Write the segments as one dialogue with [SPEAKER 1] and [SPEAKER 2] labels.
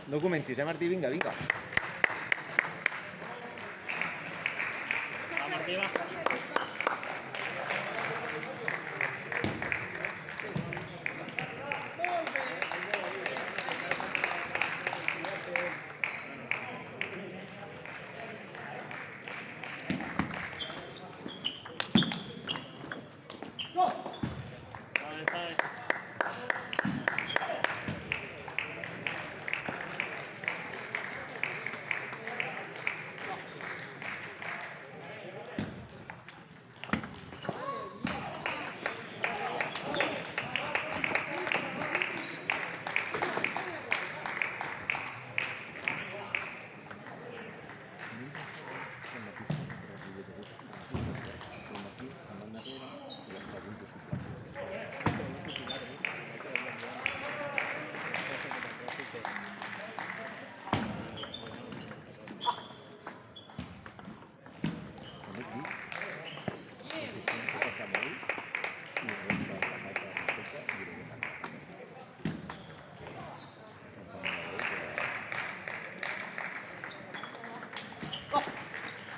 [SPEAKER 1] No comencis, Martí? Vinga, vinga.
[SPEAKER 2] Va, Martí, va.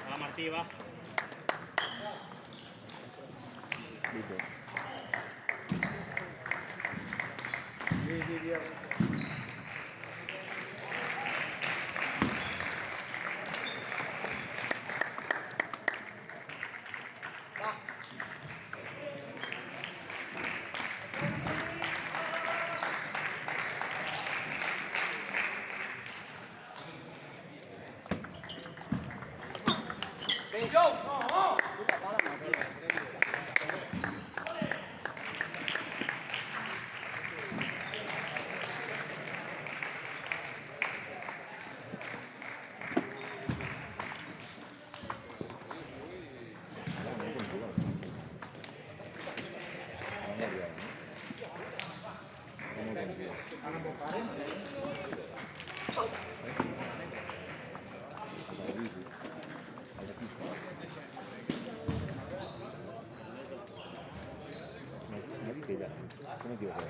[SPEAKER 2] Va, Martí, va.
[SPEAKER 1] Com es diu això?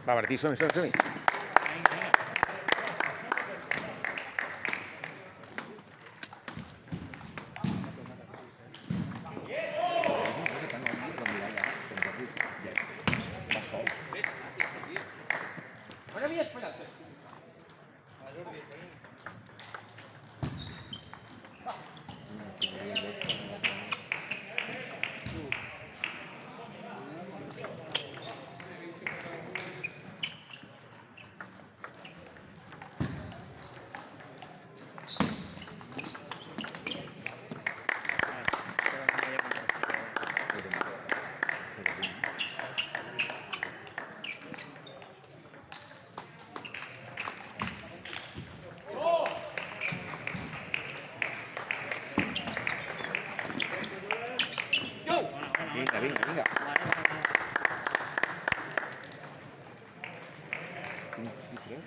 [SPEAKER 1] Va, Martí, som-hi, som-hi. vinga.
[SPEAKER 2] Vale, vale, vale.
[SPEAKER 1] 5-3.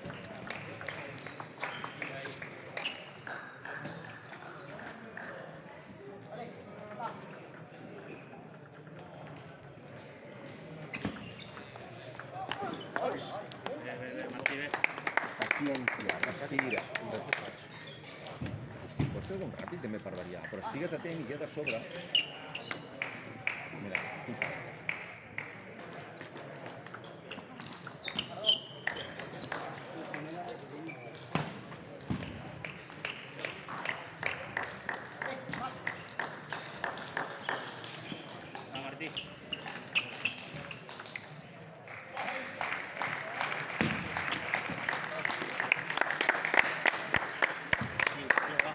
[SPEAKER 2] Bé, Martí, bé.
[SPEAKER 1] Paciència, respira. Hosti, pots fer algun ràpid també per variar, però estigues atent i queda a sobre. Mira, fica.
[SPEAKER 2] Va, Martí. Sí, va.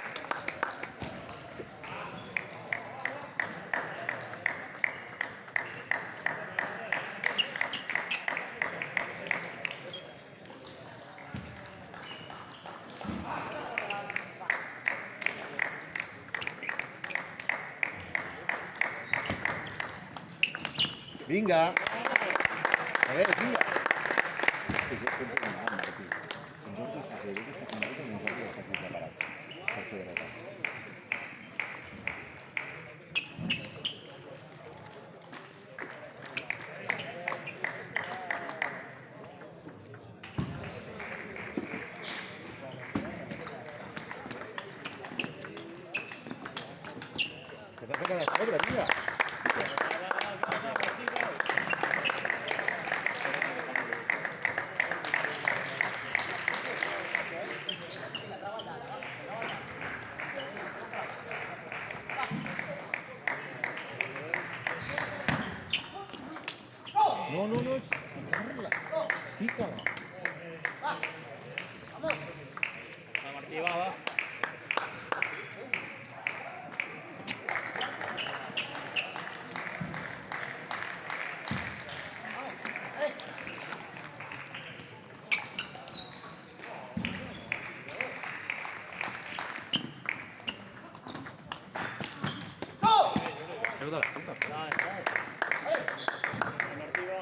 [SPEAKER 1] Vinga. A veure, vinga. Martí. En Jordi està fet, està convertit en Jordi està aquí preparat per fer dreta. Que t'has de quedar a sobre, vinga. No, és ficar-la. Fica-la.
[SPEAKER 2] Va, Martí, va.
[SPEAKER 1] Seu de la puta.
[SPEAKER 2] Dale, dale. Martí, va.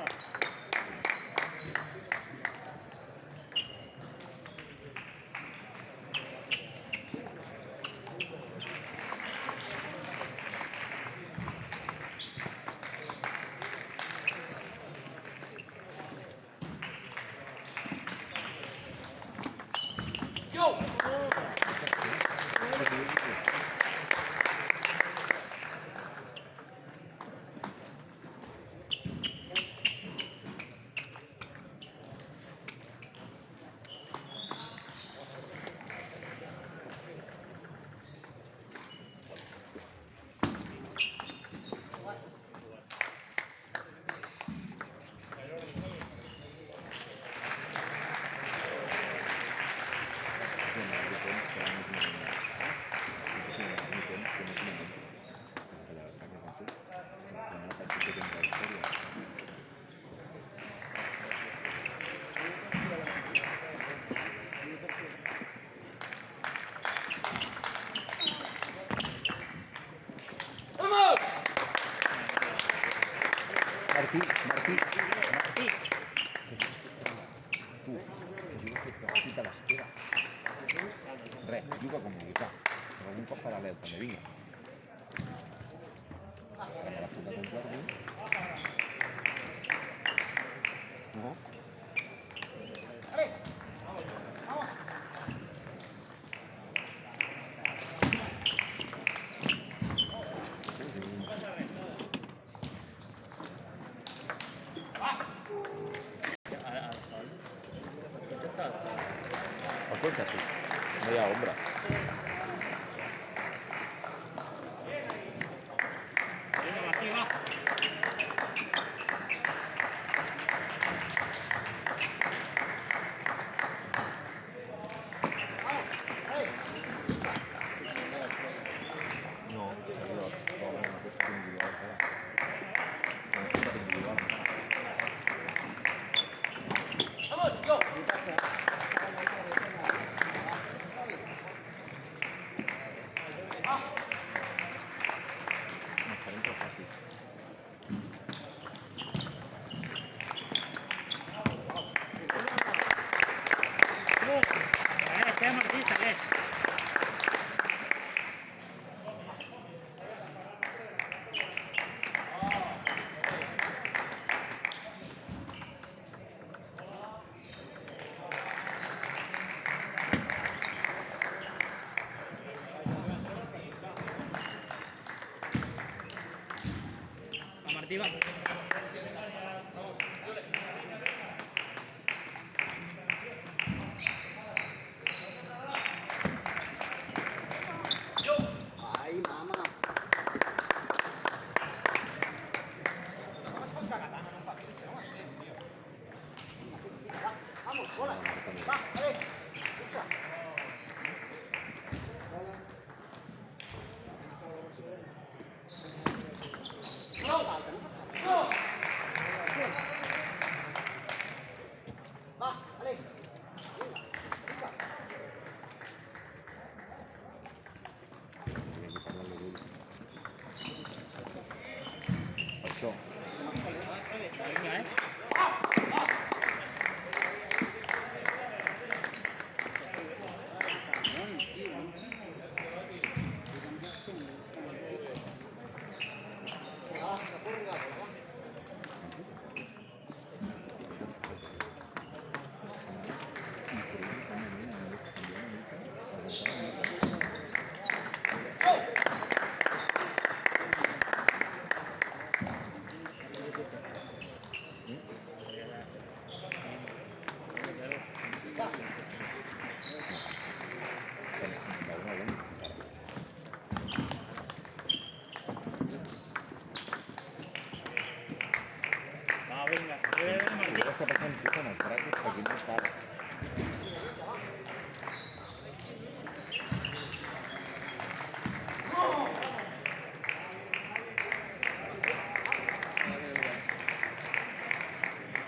[SPEAKER 1] Martí.
[SPEAKER 2] Martí.
[SPEAKER 1] Tu, que jugues que vagis a l'espera. Res, juga com vulguis, va. Però un cop paral·lel també, vinga. Me l'ha fotat el Jordi. No?
[SPEAKER 2] Al sol. El cotxe està al sol.
[SPEAKER 1] El cotxe sí. No hi ha ombra.
[SPEAKER 2] Vinga, Martí, va.
[SPEAKER 1] No, servidor. Però bueno, no pots fer individual, clar. No pots fer individual.
[SPEAKER 2] Martí, va.
[SPEAKER 3] Ay, mamá. Vamos, bola. Va, dale. Escucha. No falta, no falta. Va, dale. Venga, venga.
[SPEAKER 1] Això.
[SPEAKER 2] Venga,
[SPEAKER 3] Va, que corri, va, va.
[SPEAKER 2] Va, venga. Martí.
[SPEAKER 1] Què està passant tu amb els braços perquè no para?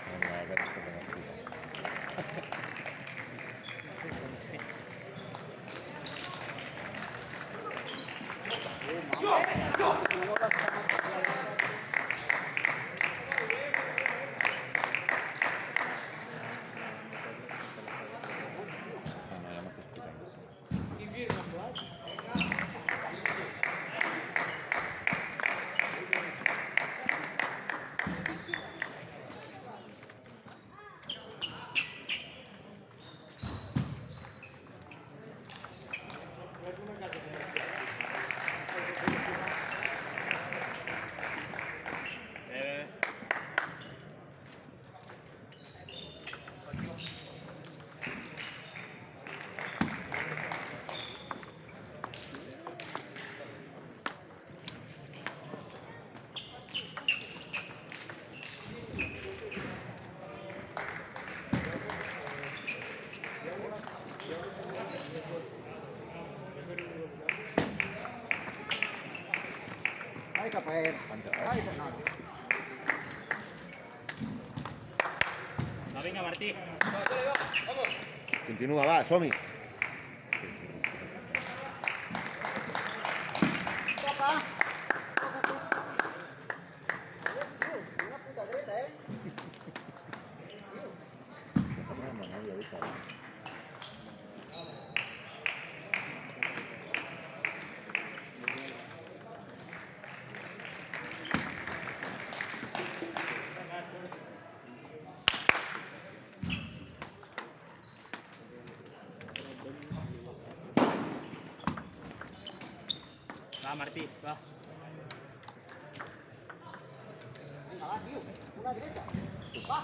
[SPEAKER 1] Vinga, a veure què tenim aquí. Ah, no, ja m'estàs explicant.
[SPEAKER 2] Eh,
[SPEAKER 3] Vai cap a ell. Vai, Fernando.
[SPEAKER 2] Va, venga, Martí.
[SPEAKER 1] Continua, va, som-hi.
[SPEAKER 3] Toca. Toca aquesta. Una puta dreta, eh?
[SPEAKER 1] S'està parlant amb la nòvia, avui,
[SPEAKER 2] Va, Martí, va.
[SPEAKER 3] Vinga, va, tio. Una dreta. Va.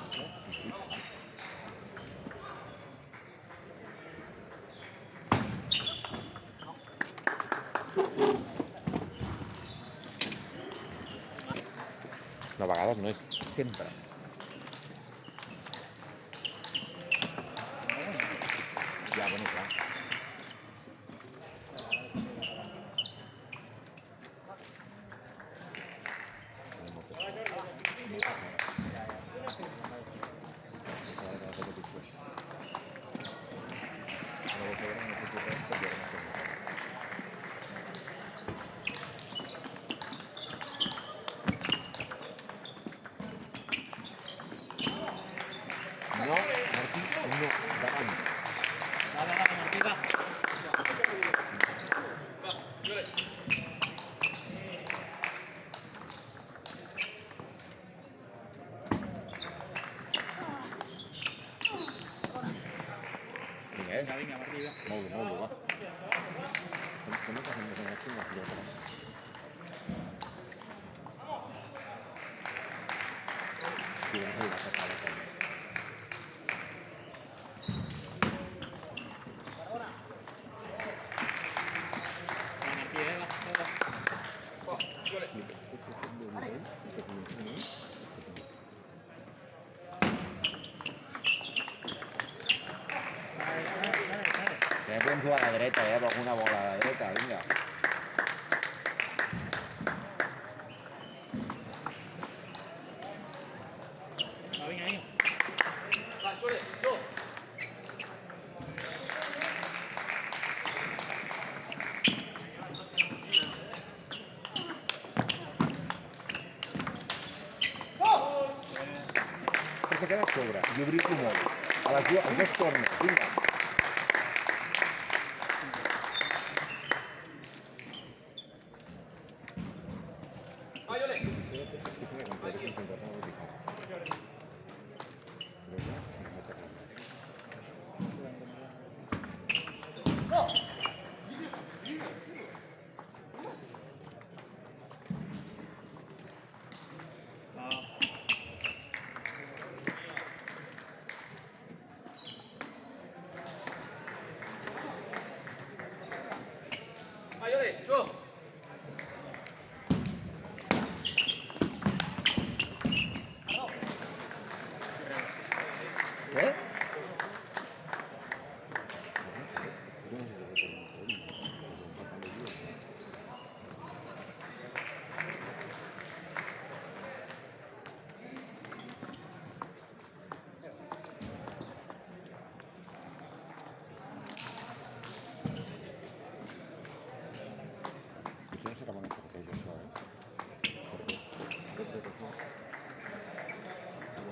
[SPEAKER 1] No, a vegades no és sempre. Ja, bueno, clar. No, Martí, no, davant.
[SPEAKER 2] Va, Martí, va.
[SPEAKER 1] Vinga, és.
[SPEAKER 2] Venga, Martí, va.
[SPEAKER 1] Molt bé, va. Com no fem més en acció, no? Sí, vamos a ir a sacar la cola.
[SPEAKER 2] Va, Martí, va. Dale.
[SPEAKER 1] També podem jugar a la dreta, alguna bola a la dreta, vinga.
[SPEAKER 2] Va, vinga.
[SPEAKER 1] Perquè queda a sobre i obrir-lo molt. Als dos tornes, vinga.
[SPEAKER 2] Va.
[SPEAKER 1] Eh? Potser no serà bona estratègia, això, Crec que això... 58%.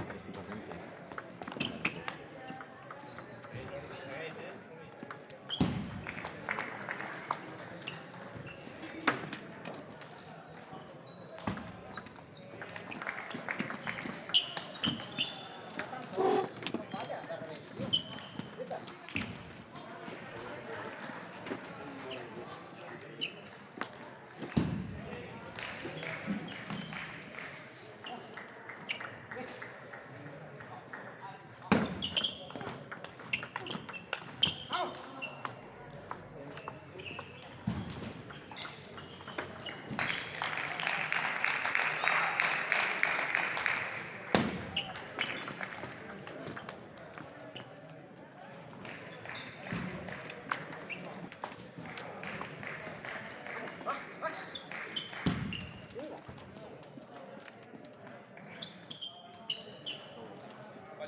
[SPEAKER 1] Precisament.
[SPEAKER 3] No falla, de revés, tio. Vete.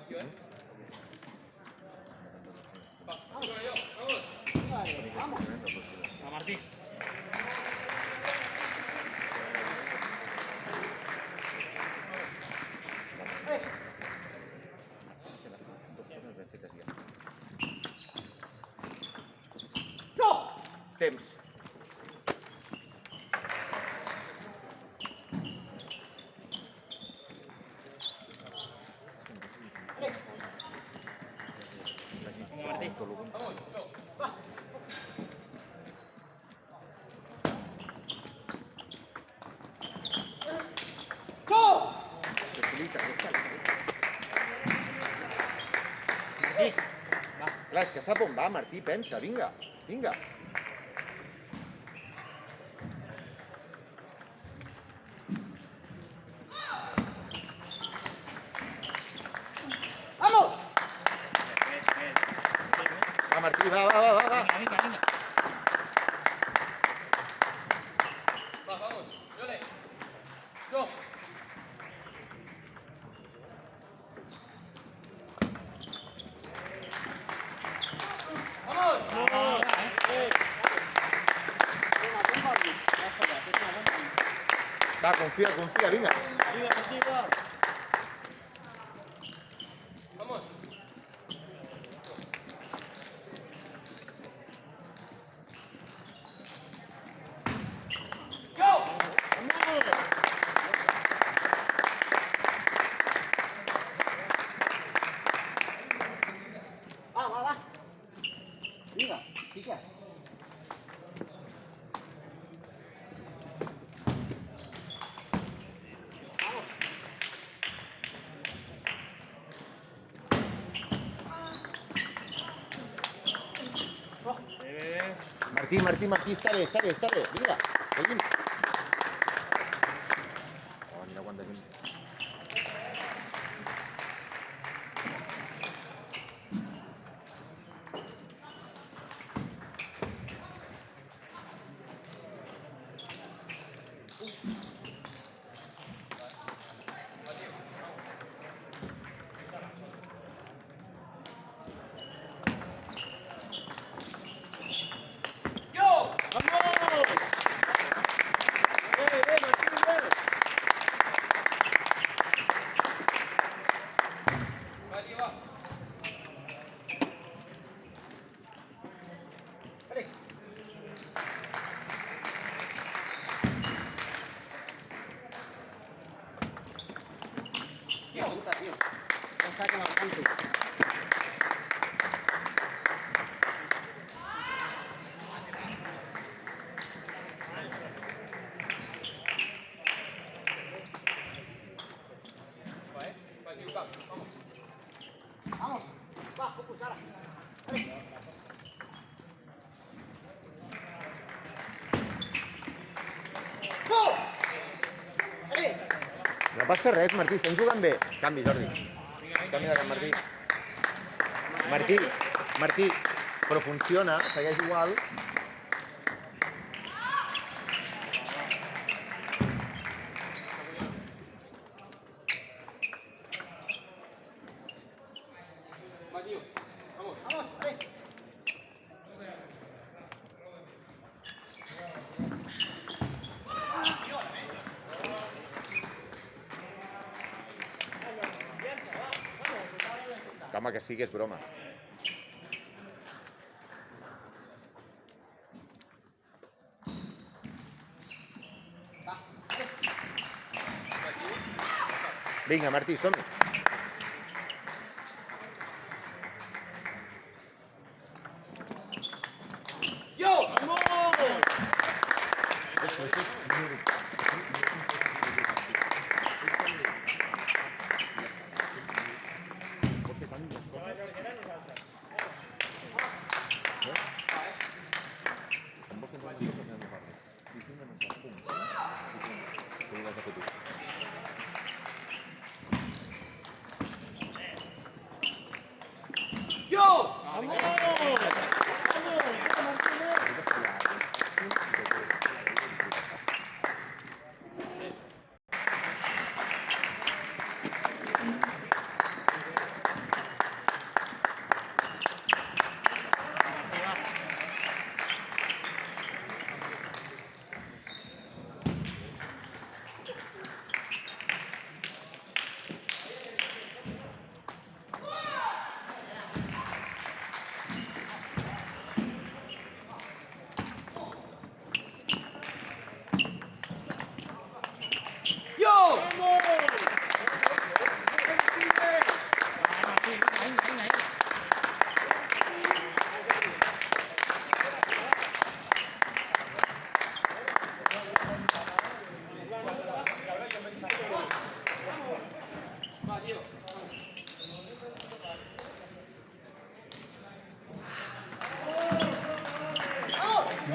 [SPEAKER 3] Vinga. Vale, vamos.
[SPEAKER 2] Va, Martí.
[SPEAKER 1] Dos coses ben fetes ja.
[SPEAKER 3] No!
[SPEAKER 1] Temps.
[SPEAKER 2] Vinga, Martí.
[SPEAKER 3] Go!
[SPEAKER 2] Martí.
[SPEAKER 1] Clar, és que sap on va, Martí, pensa, vinga, vinga.
[SPEAKER 3] ¡Vamos!
[SPEAKER 1] Va, Martí, va.
[SPEAKER 2] Vinga. Vamos.
[SPEAKER 3] Una bomba, Luis. No fallas, es una bomba.
[SPEAKER 1] Va, confia, vinga.
[SPEAKER 3] Arriba, arriba. Va. Vinga, pica.
[SPEAKER 1] Martí, està bé. Vinga, seguim. Oh, mira quanta gent.
[SPEAKER 3] Saca la canto. Vamos, va, focus, ahora. Go!
[SPEAKER 1] No passa res, Martí, estem jugant bé. Canvi, Jordi. Canvi de camp, Martí. Martí, però funciona, segueix igual.
[SPEAKER 3] Vamos, vale.
[SPEAKER 1] Home, que sí que és broma. Vinga, Martí, som-hi.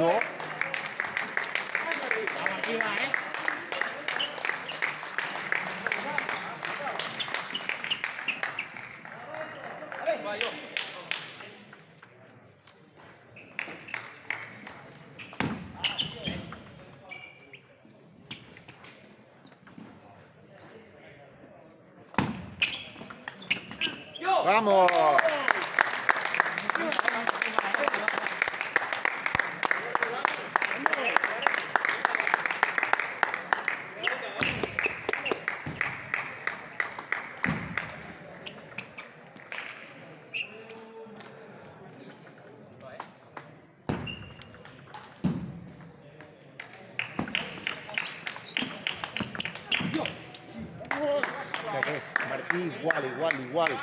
[SPEAKER 1] No. ¡Vamos! Segueix, Martí, igual.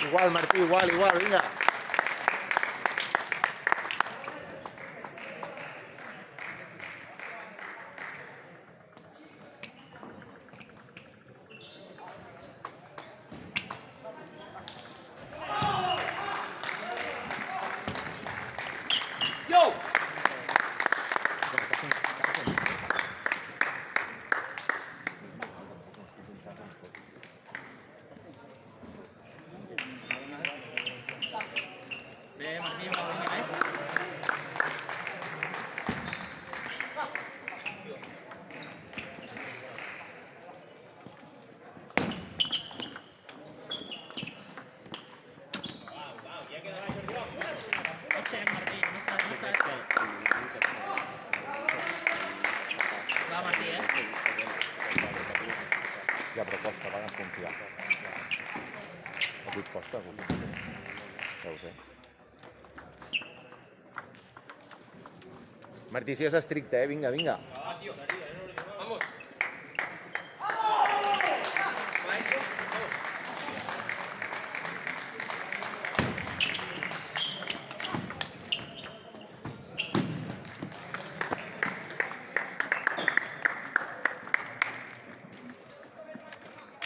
[SPEAKER 1] Igual, Martí, igual, vinga. costa, va desconfiar. A tu et costa, ja ho sé. Martí, si és estricte, vinga, vinga.
[SPEAKER 4] Vamos.